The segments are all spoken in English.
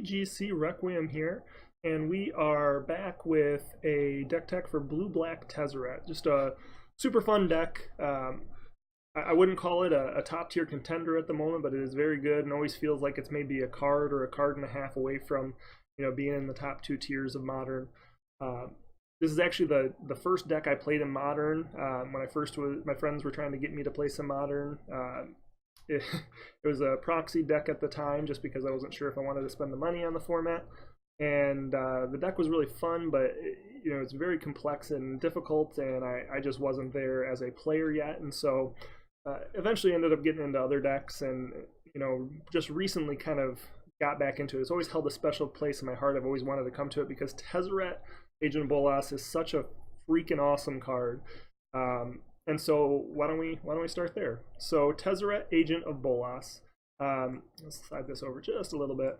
TGCRequiem here, and we are back with a deck tech for blue-black Tezzeret. Just a super fun deck. I wouldn't call it a top-tier contender at the moment, but it is very good and always feels like it's maybe a card or a card and a half away from, being in the top 2 tiers of Modern. This is actually the first deck I played in Modern. When my friends were trying to get me to play some Modern. It was a proxy deck at the time just because I wasn't sure if I wanted to spend the money on the format. And the deck was really fun, but it's very complex and difficult, and I just wasn't there as a player yet. And so eventually ended up getting into other decks, and just recently kind of got back into it. It's always held a special place in my heart. I've always wanted to come to it because Tezzeret, Agent of Bolas, is such a freaking awesome card. And so why don't we start there? So Tezzeret, Agent of Bolas. Let's slide this over just a little bit.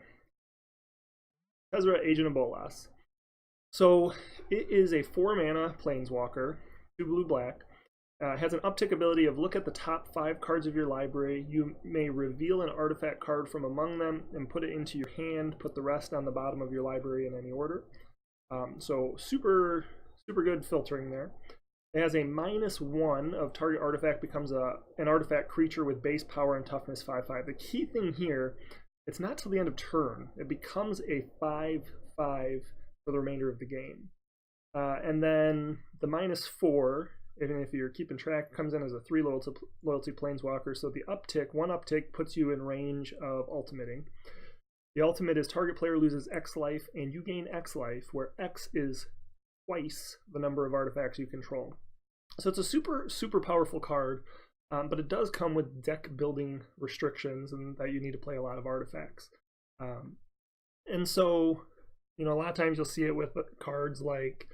Tezzeret, Agent of Bolas. So it is a 4-mana planeswalker, 2 blue-black. Has an uptick ability of look at the top 5 cards of your library. You may reveal an artifact card from among them and put it into your hand. Put the rest on the bottom of your library in any order. So super good filtering there. It has a -1 of target artifact becomes an artifact creature with base power and toughness 5/5. The key thing here, it's not till the end of turn. It becomes a 5/5 for the remainder of the game. And then the -4, even if you're keeping track, comes in as a 3 loyalty planeswalker. So the one uptick puts you in range of ultimating. The ultimate is target player loses X life and you gain X life, where X is twice the number of artifacts you control. So it's a super powerful card, but it does come with deck building restrictions and that you need to play a lot of artifacts. And so, a lot of times you'll see it with cards like,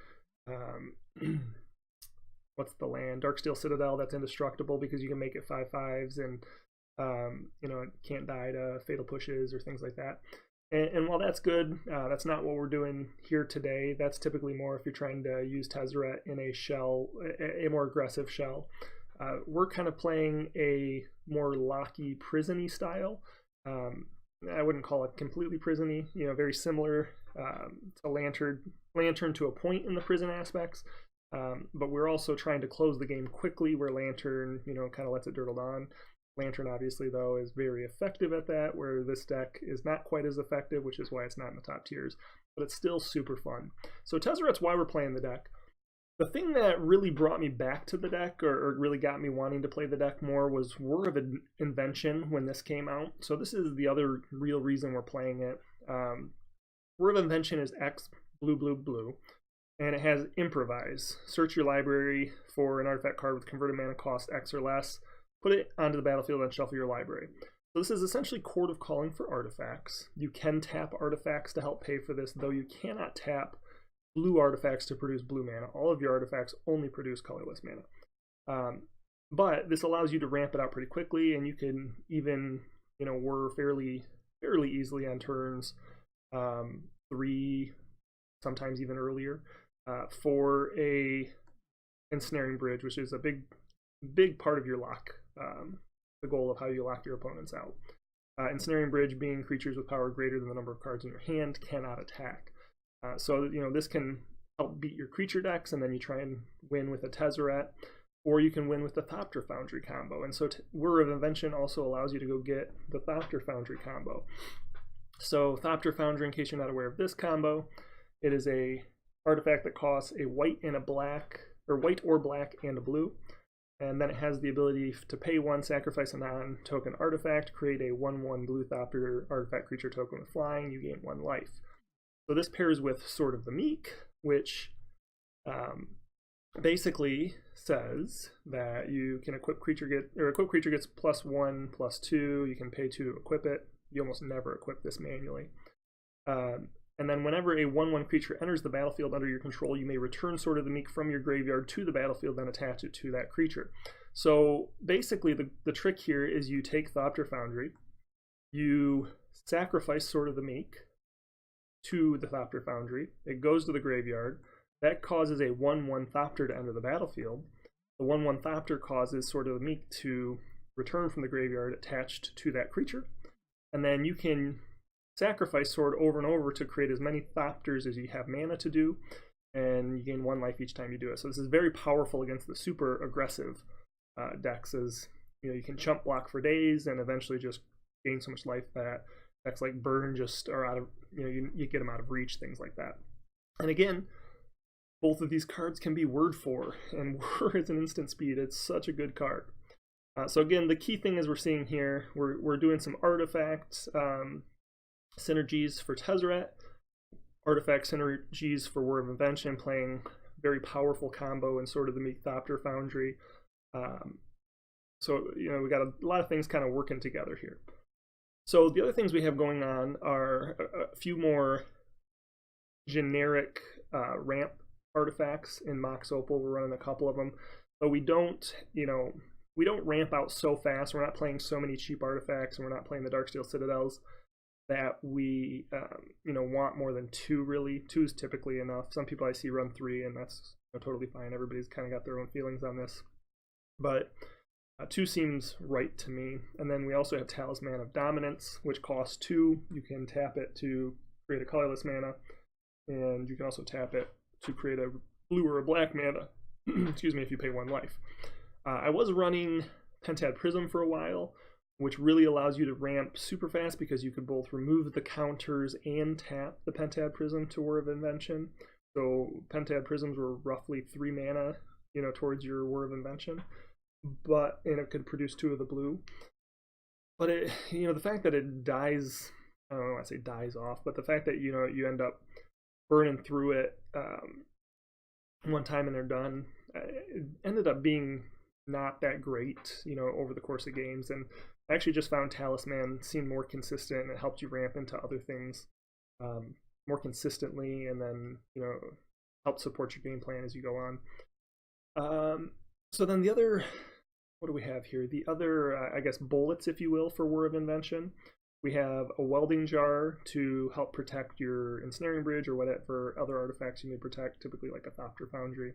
what's the land? Darksteel Citadel, that's indestructible because you can make it 5/5s, and it can't die to fatal pushes or things like that. And while that's good, that's not what we're doing here today. That's typically more if you're trying to use Tezzeret in a shell, a more aggressive shell. We're kind of playing a more locky, prison-y style. I wouldn't call it completely prison-y, very similar to Lantern to a point in the prison aspects. But we're also trying to close the game quickly, where Lantern, kind of lets it dirtle on. Lantern, obviously, though, is very effective at that, where this deck is not quite as effective, which is why it's not in the top tiers, but it's still super fun. So Tezzeret's why we're playing the deck. The thing that really brought me back to the deck, or really got me wanting to play the deck more, was Whir of Invention when this came out. So this is the other real reason we're playing it. Whir of Invention is X, blue, and it has Improvise. Search your library for an artifact card with converted mana cost X or less. Put it onto the battlefield and shuffle your library. So this is essentially Court of Calling for artifacts. You can tap artifacts to help pay for this, though you cannot tap blue artifacts to produce blue mana. All of your artifacts only produce colorless mana. But this allows you to ramp it out pretty quickly, and you can even, whir fairly easily on turns 3, sometimes even earlier, for a Ensnaring Bridge, which is a big part of your lock. The goal of how you lock your opponents out. Ensnaring Bridge being creatures with power greater than the number of cards in your hand cannot attack. So this can help beat your creature decks, and then you try and win with a Tezzeret, or you can win with the Thopter Foundry combo. And so Whir of Invention also allows you to go get the Thopter Foundry combo. So Thopter Foundry, in case you're not aware of this combo, it is a artifact that costs a white and a black, or white or black and a blue. And then it has the ability to pay 1, sacrifice a non-token artifact, create a 1/1 blue Thopter artifact creature token with flying, you gain 1 life. So this pairs with Sword of the Meek, which basically says that you can equip creature gets +1/+2, you can pay 2 to equip it. You almost never equip this manually. And then whenever a 1/1 creature enters the battlefield under your control, you may return Sword of the Meek from your graveyard to the battlefield, then attach it to that creature. So basically the trick here is you take Thopter Foundry, you sacrifice Sword of the Meek to the Thopter Foundry, it goes to the graveyard, that causes a 1/1 Thopter to enter the battlefield. The 1/1 Thopter causes Sword of the Meek to return from the graveyard attached to that creature, and then you can sacrifice sword over and over to create as many Thopters as you have mana to do, and you gain 1 life each time you do it. So this is very powerful against the super aggressive decks, as you can chump block for days and eventually just gain so much life that decks like Burn just are out of, you get them out of reach, things like that. And again, both of these cards can be Word 4, and Word is an instant speed. It's such a good card. So again, the key thing is we're seeing here, we're doing some artifacts, synergies for Tezzeret, artifact synergies for War of Invention, playing very powerful combo in sort of the Meek Thopter Foundry. So we got a lot of things kind of working together here. So the other things we have going on are a few more generic ramp artifacts in Mox Opal. We're running a couple of them, but we don't ramp out so fast. We're not playing so many cheap artifacts, and we're not playing the Darksteel Citadels that we want more than 2. Really, 2 is typically enough. Some people I see run 3, and that's totally fine. Everybody's kind of got their own feelings on this, but 2 seems right to me. And then we also have Talisman of Dominance, which costs 2. You can tap it to create a colorless mana, and you can also tap it to create a blue or a black mana excuse me, if you pay 1 life. I was running Pentad Prism for a while, which really allows you to ramp super fast because you could both remove the counters and tap the Pentad Prism to War of Invention. So Pentad Prisms were roughly 3 mana, towards your War of Invention, and it could produce 2 of the blue. But it, the fact that it dies, I don't know, I say dies off, but the fact that you end up burning through it one time and they're done, it ended up being not that great, over the course of games. And I actually just found Talisman seemed more consistent, and it helped you ramp into other things more consistently, and then help support your game plan as you go on. So then the other, what do we have here? The other, I guess, bullets, if you will, for War of Invention. We have a welding jar to help protect your ensnaring bridge or whatever other artifacts you may protect, typically like a Thopter Foundry.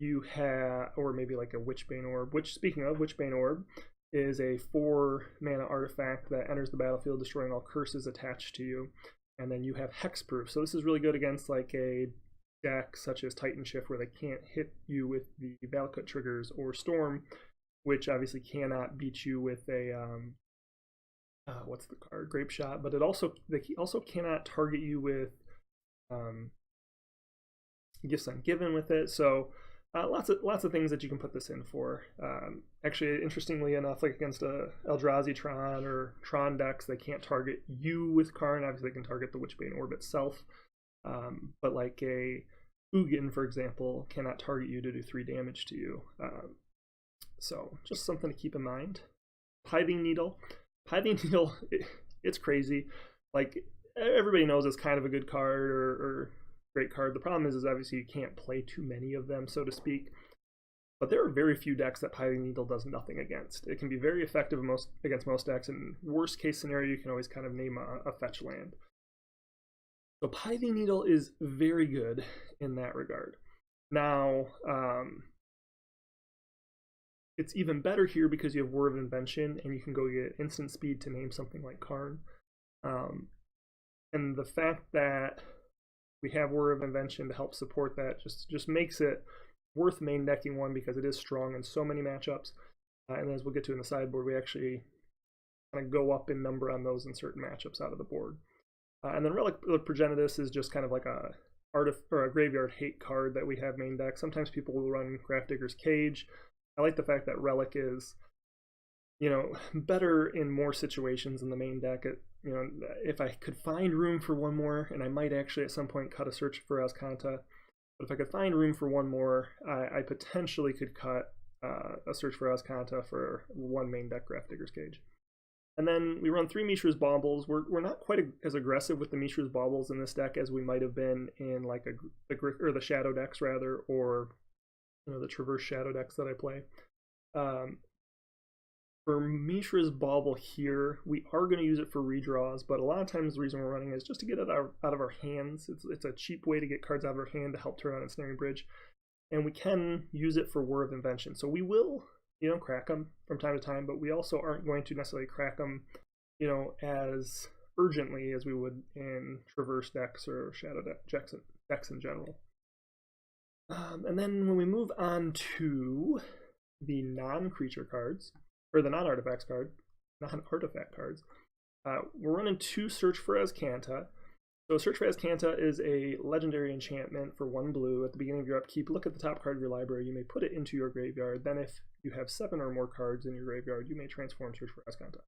You have, or maybe like a Witchbane Orb, which, speaking of, Witchbane Orb is a 4 mana artifact that enters the battlefield, destroying all curses attached to you. And then you have Hexproof. So this is really good against like a deck such as Titan Shift, where they can't hit you with the Valakut triggers, or Storm, which obviously cannot beat you with a what's the card? Grape Shot. But they also cannot target you with Gifts Ungiven with it. So lots of things that you can put this in for. Actually, interestingly enough, like against a Eldrazi Tron or Tron decks, they can't target you with Karn. Obviously, they can target the Witchbane Orb itself. But like a Ugin, for example, cannot target you to do 3 damage to you. So just something to keep in mind. Pithing Needle. Pithing Needle, it's crazy. Like, everybody knows it's kind of a good card or great card. The problem is obviously you can't play too many of them, so to speak. But there are very few decks that Pithing Needle does nothing against. It can be very effective against most decks, and worst case scenario, you can always kind of name a fetch land. So Pithing Needle is very good in that regard. Now, it's even better here because you have War of Invention, and you can go get instant speed to name something like Karn. And the fact that we have War of Invention to help support that just makes it worth main decking one, because it is strong in so many matchups. And as we'll get to in the sideboard, we actually kind of go up in number on those in certain matchups out of the board. And then Relic Progenitus is just kind of like a graveyard hate card that we have main deck. Sometimes people will run Grafdigger's Cage. I like the fact that Relic is, better in more situations in the main deck. If I could find room for one more, and I might actually at some point cut a Search for Azcanta, but if I could find room for one more, I potentially could cut a Search for Azcanta for 1 main deck Grafdigger's Cage. And then we run 3 Mishra's Baubles. We're not quite as aggressive with the Mishra's Baubles in this deck as we might have been in like the Shadow decks rather, or the Traverse Shadow decks that I play. For Mishra's Bauble here, we are going to use it for redraws, but a lot of times the reason we're running it is just to get it out of our hands. It's a cheap way to get cards out of our hand to help turn on Ensnaring Bridge, and we can use it for War of Invention. So we will, crack them from time to time, but we also aren't going to necessarily crack them, as urgently as we would in Traverse decks or Shadow decks in general. And then when we move on to the non-creature cards, or the non-artifact cards, we're running 2 Search for Azcanta. So Search for Azcanta is a legendary enchantment for 1 blue. At the beginning of your upkeep, look at the top card of your library. You may put it into your graveyard. Then if you have 7 or more cards in your graveyard, you may transform Search for Azcanta.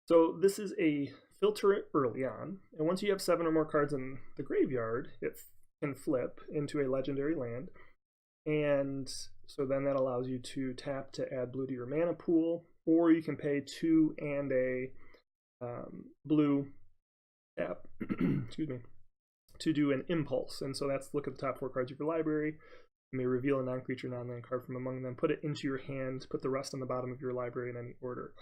So this is a filter early on, and once you have 7 or more cards in the graveyard, it can flip into a legendary land. And so then that allows you to tap to add blue to your mana pool, or you can pay 2 and a blue tap, excuse me, to do an impulse. And so that's look at the top 4 cards of your library. You may reveal a non-creature, non-land card from among them, put it into your hand, put the rest on the bottom of your library in any order.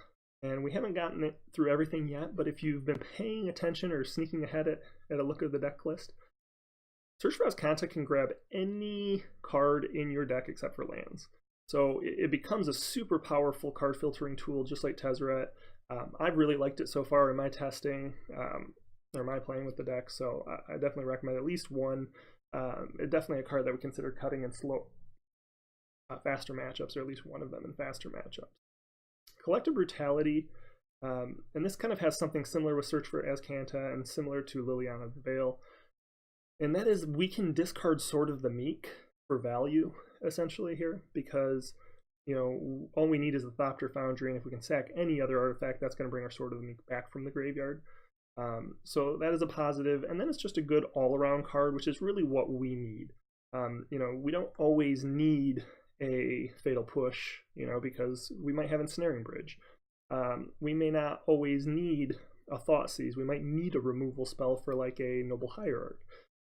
And we haven't gotten it through everything yet, but if you've been paying attention or sneaking ahead at a look at the deck list, Search for Azcanta can grab any card in your deck except for lands. So it becomes a super powerful card filtering tool, just like Tezzeret. I've really liked it so far in my testing, or my playing with the deck, so I definitely recommend at least one. It's definitely a card that we consider cutting in slow, faster matchups, or at least one of them in faster matchups. Collective Brutality, and this kind of has something similar with Search for Azcanta and similar to Liliana of the Veil, and that is we can discard Sword of the Meek for value, essentially, here, because, you know, all we need is the Thopter Foundry, and if we can sack any other artifact, that's going to bring our Sword of the Meek back from the graveyard. So that is a positive, and then it's just a good all-around card, which is really what we need. You know, we don't always need a Fatal Push, you know, because we might have Ensnaring Bridge. We may not always need a Thoughtseize. We might need a removal spell for like a Noble Hierarch.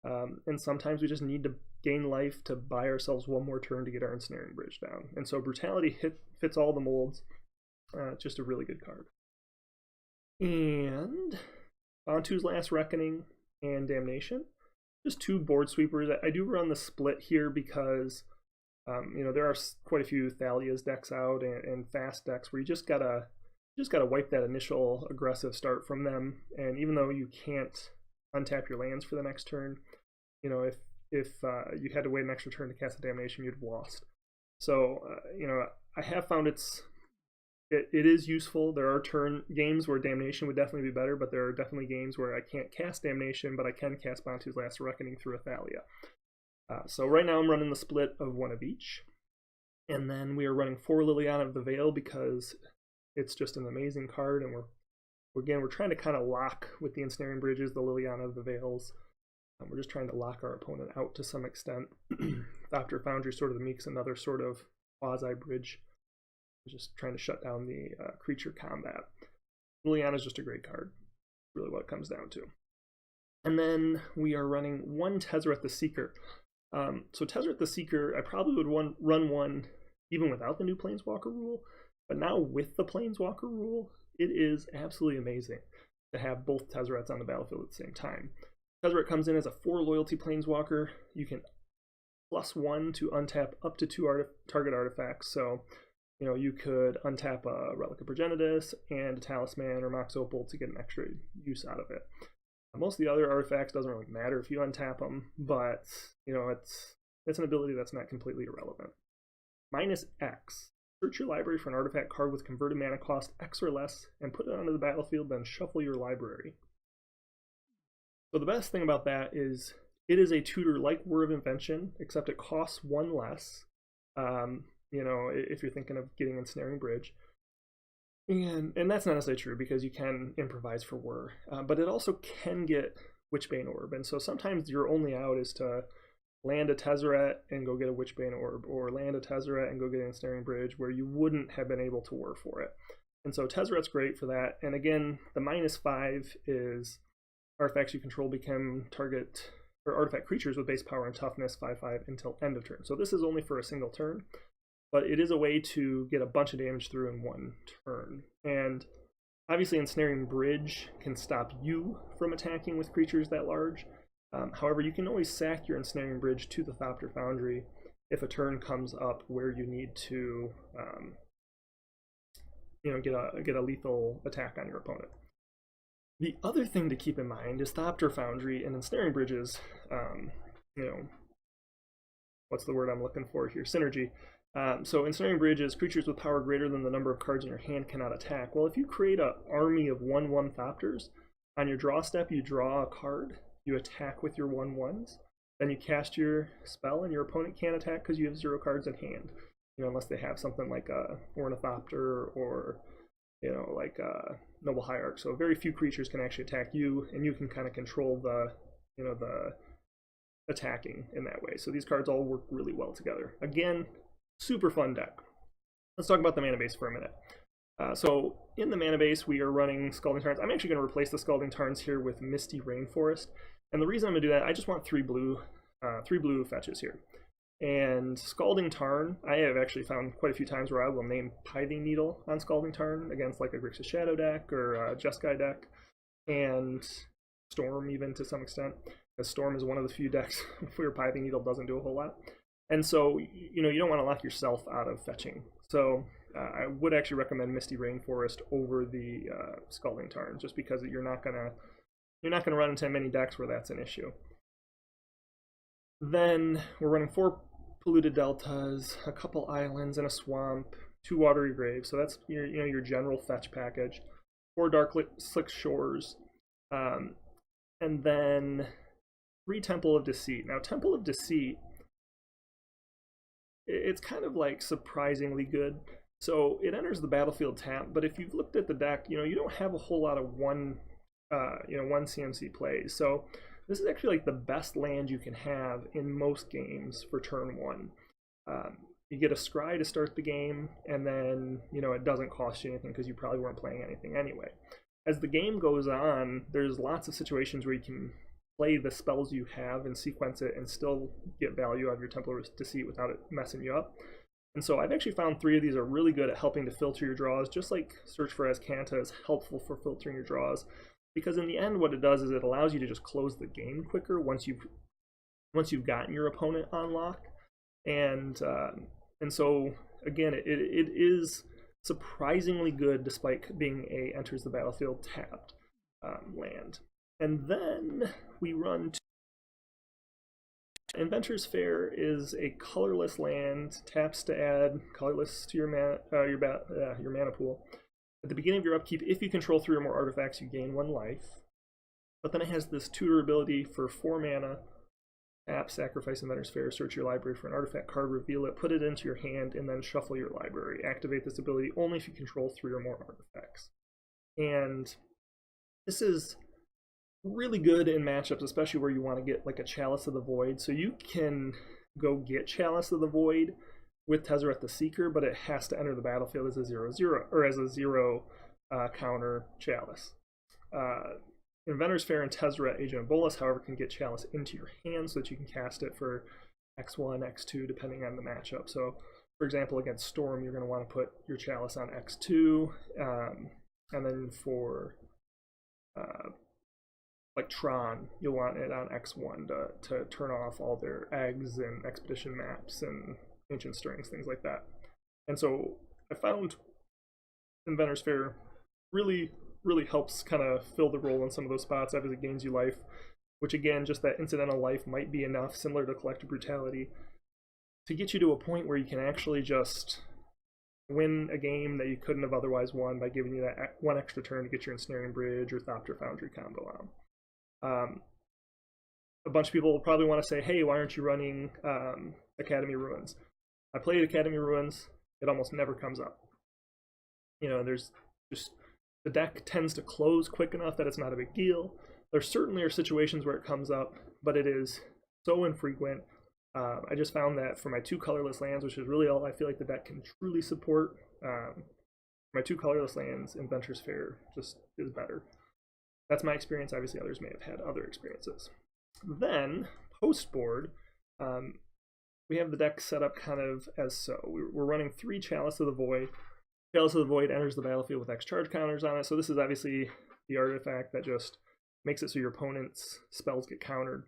And sometimes we just need to gain life to buy ourselves one more turn to get our Ensnaring Bridge down. And so Brutality fits all the molds. Just a really good card. And Bantu's Last Reckoning and Damnation. Just 2 board sweepers. I do run the split here because you know, there are quite a few Thalia's decks out and fast decks where you just gotta wipe that initial aggressive start from them. And even though you can't untap your lands for the next turn, you know, if you had to wait an extra turn to cast a Damnation, you'd have lost. So you know, I have found it is useful. There are games where Damnation would definitely be better, but there are definitely games where I can't cast Damnation, but I can cast Bantu's Last Reckoning through a Thalia. So right now I'm running the split of 1 of each, and then we are running 4 Liliana of the Veil because it's just an amazing card, and we're trying to kind of lock with the Ensnaring Bridges, the Liliana of the Veils. We're just trying to lock our opponent out to some extent. Thopter Foundry, Sword of the Meek's another sort of quasi-bridge. We're just trying to shut down the creature combat. Liliana is just a great card, really what it comes down to. And then we are running 1 Tezzeret the Seeker. So Tezzeret the Seeker, I probably would run one even without the new Planeswalker rule, but now with the Planeswalker rule, it is absolutely amazing to have both Tezzerets on the battlefield at the same time. Tezzeret comes in as a 4 loyalty Planeswalker. You can +1 to untap up to 2 target artifacts. So, you know, you could untap a Relic of Progenitus and a Talisman or Mox Opal to get an extra use out of it. Most of the other artifacts doesn't really matter if you untap them, but, you know, it's an ability that's not completely irrelevant. -X. Search your library for an artifact card with converted mana cost X or less and put it onto the battlefield, then shuffle your library. So the best thing about that is it is a tutor like Whir of Invention, except it costs 1 less, you know, if you're thinking of getting Ensnaring Bridge. And that's not necessarily true because you can improvise for Whir, but it also can get Witchbane Orb, and so sometimes your only out is to land a Tezzeret and go get a Witchbane Orb, or land a Tezzeret and go get an Ensnaring Bridge where you wouldn't have been able to Whir for it. And so Tezzeret's great for that, and again, the -5 is artifacts you control become target, or artifact creatures with base power and toughness 5/5 until end of turn. So this is only for a single turn, but it is a way to get a bunch of damage through in 1 turn. And obviously Ensnaring Bridge can stop you from attacking with creatures that large. However, you can always sack your Ensnaring Bridge to the Thopter Foundry if a turn comes up where you need to you know, get a lethal attack on your opponent. The other thing to keep in mind is Thopter Foundry and Ensnaring Bridges, you know, what's the word I'm looking for here? Synergy. So Ensnaring Bridges, creatures with power greater than the number of cards in your hand cannot attack. Well, if you create an army of 1/1 Thopters, on your draw step you draw a card, you attack with your 1/1s, then you cast your spell and your opponent can't attack because you have 0 cards in hand. You know, unless they have something like a Ornithopter or, you know, like a Noble Hierarch. So very few creatures can actually attack you, and you can kind of control the, you know, the attacking in that way. So these cards all work really well together. Again, super fun deck. Let's talk about the mana base for a minute. So in the mana base, we are running Scalding Tarns. I'm actually going to replace the Scalding Tarns here with Misty Rainforest. And the reason I'm going to do that, I just want three blue fetches here. And Scalding Tarn, I have actually found quite a few times where I will name Pithing Needle on Scalding Tarn against like a Grixis Shadow deck or a Jeskai deck, and Storm even to some extent, because Storm is one of the few decks where Pithing Needle doesn't do a whole lot. And so, you know, you don't want to lock yourself out of fetching. So I would actually recommend Misty Rainforest over the Scalding Tarn, just because you're not gonna run into many decks where that's an issue. Then we're running 4 Polluted Deltas, a couple islands, and a swamp, 2 Watery Graves. So that's your general fetch package. 4 Dark Slick Shores, and then 3 Temple of Deceit. Now, Temple of Deceit, it's kind of like surprisingly good. So it enters the battlefield tapped, but if you've looked at the deck, you know, you don't have a whole lot of one CMC plays. So this is actually like the best land you can have in most games for turn 1. You get a Scry to start the game, and then, you know, it doesn't cost you anything because you probably weren't playing anything anyway. As the game goes on, there's lots of situations where you can play the spells you have and sequence it and still get value out of your Temple of Deceit without it messing you up. And so I've actually found 3 of these are really good at helping to filter your draws, just like Search for Azcanta is helpful for filtering your draws. Because in the end, what it does is it allows you to just close the game quicker once you've gotten your opponent on lock. And so again, it is surprisingly good despite being a enters the battlefield tapped land. And then we run Inventor's Fair is a colorless land, taps to add colorless to your mana pool. At the beginning of your upkeep, if you control 3 or more artifacts, you gain 1 life. But then it has this tutor ability for 4 mana. Tap, sacrifice Inventor's Fair, search your library for an artifact card, reveal it, put it into your hand, and then shuffle your library. Activate this ability only if you control 3 or more artifacts. And this is really good in matchups, especially where you want to get like a Chalice of the Void. So you can go get Chalice of the Void with Tezzeret the Seeker, but it has to enter the battlefield as a 0/0 or as a 0 counter Chalice. Inventor's Fair and Tezzeret, Agent of Bolas, however, can get Chalice into your hand so that you can cast it for X1, X2, depending on the matchup. So, for example, against Storm, you're going to want to put your Chalice on X2, and then for like Tron, you'll want it on X1 to turn off all their eggs and expedition maps and ancient strings, things like that. And so I found Inventor's Fair really helps kind of fill the role in some of those spots as it gains you life, which again, just that incidental life might be enough, similar to Collective Brutality, to get you to a point where you can actually just win a game that you couldn't have otherwise won by giving you that 1 extra turn to get your Ensnaring Bridge or Thopter Foundry combo on. A bunch of people will probably want to say, hey, why aren't you running Academy Ruins? I played Academy Ruins, it almost never comes up. You know, there's just, the deck tends to close quick enough that it's not a big deal. There certainly are situations where it comes up, but it is so infrequent. I just found that for my 2 colorless lands, which is really all I feel like the deck can truly support, my 2 colorless lands, Inventor's Fair just is better. That's my experience. Obviously, others may have had other experiences. Then, post-board, we have the deck set up kind of as so. We're running 3 Chalice of the Void. Chalice of the Void enters the battlefield with X charge counters on it. So this is obviously the artifact that just makes it so your opponent's spells get countered.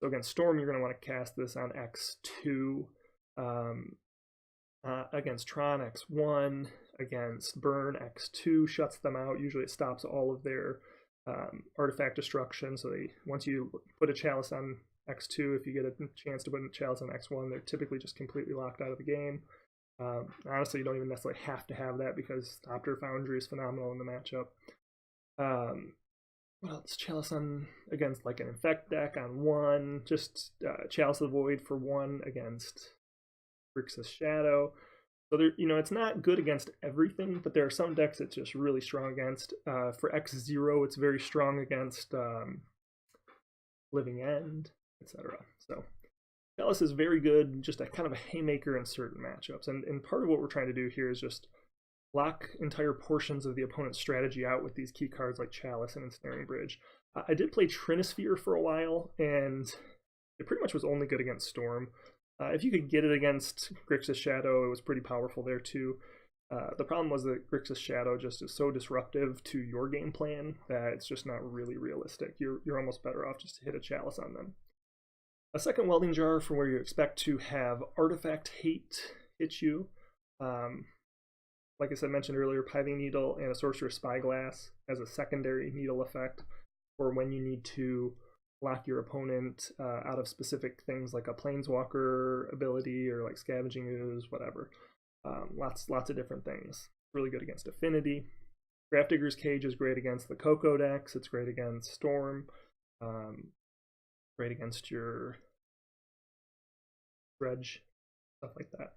So against Storm, you're going to want to cast this on X2. Against Tron, X1. Against Burn, X2 shuts them out. Usually it stops all of their artifact destruction. So once you put a chalice on X2, if you get a chance to put a chalice on X1, they're typically just completely locked out of the game. Honestly, you don't even necessarily have to have that because Thopter Foundry is phenomenal in the matchup. What else? Chalice on against like an Infect deck on 1. Just Chalice of the Void for 1 against Grixis Shadow. So there, it's not good against everything, but there are some decks it's just really strong against. For X0, it's very strong against Living End, etc. So Chalice is very good, just a kind of a haymaker in certain matchups. And part of what we're trying to do here is just lock entire portions of the opponent's strategy out with these key cards like Chalice and Ensnaring Bridge. I did play Trinisphere for a while, and it pretty much was only good against Storm. If you could get it against Grixis Shadow, it was pretty powerful there too. The problem was that Grixis Shadow just is so disruptive to your game plan that it's just not really realistic. You're almost better off just to hit a Chalice on them. A second Welding Jar for where you expect to have Artifact Hate hit you. Like I said, mentioned earlier, Pithing Needle and a Sorcerer's Spyglass as a secondary needle effect for when you need to lock your opponent out of specific things like a Planeswalker ability or like Scavenging Ooze, whatever. Lots of different things. Really good against Affinity. Grafdigger's Cage is great against the Coco decks. It's great against Storm. Great against your Dredge, stuff like that.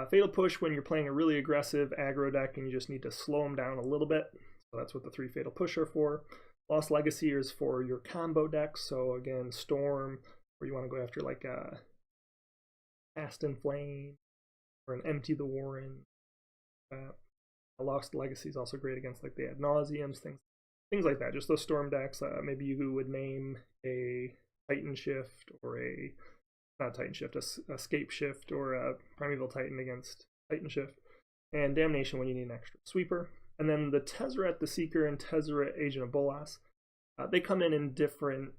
Fatal Push when you're playing a really aggressive aggro deck and you just need to slow them down a little bit. So that's what the 3 Fatal Push are for. Lost Legacy is for your combo decks. So again, Storm, where you want to go after like a Cast and Flame or an Empty the Warren. Lost Legacy is also great against like the Ad Nauseams, things like that. Just those Storm decks. Maybe you would name a Titan Shift or not Titan Shift, a Escape Shift or a Primeval Titan against Titan Shift. And Damnation when you need an extra sweeper. And then the Tezzeret the Seeker and Tezzeret Agent of Bolas, they come in different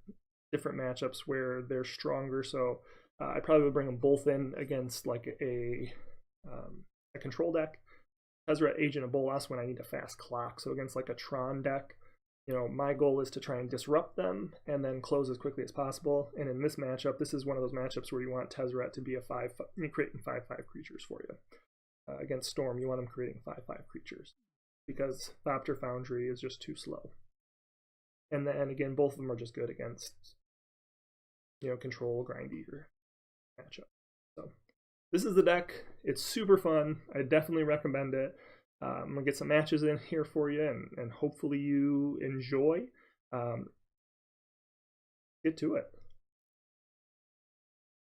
matchups where they're stronger. So I probably would bring them both in against like a control deck. Tezzeret Agent of Bolas when I need a fast clock. So against like a Tron deck, my goal is to try and disrupt them and then close as quickly as possible. And in this matchup, this is one of those matchups where you want Tezzeret to be creating 5/5 creatures for you. Against Storm, you want them creating 5/5 creatures because Thopter Foundry is just too slow. And then again, both of them are just good against control Grind Eater matchup. So this is the deck. It's super fun. I definitely recommend it. I'm gonna get some matches in here for you, and hopefully you enjoy. Get to it.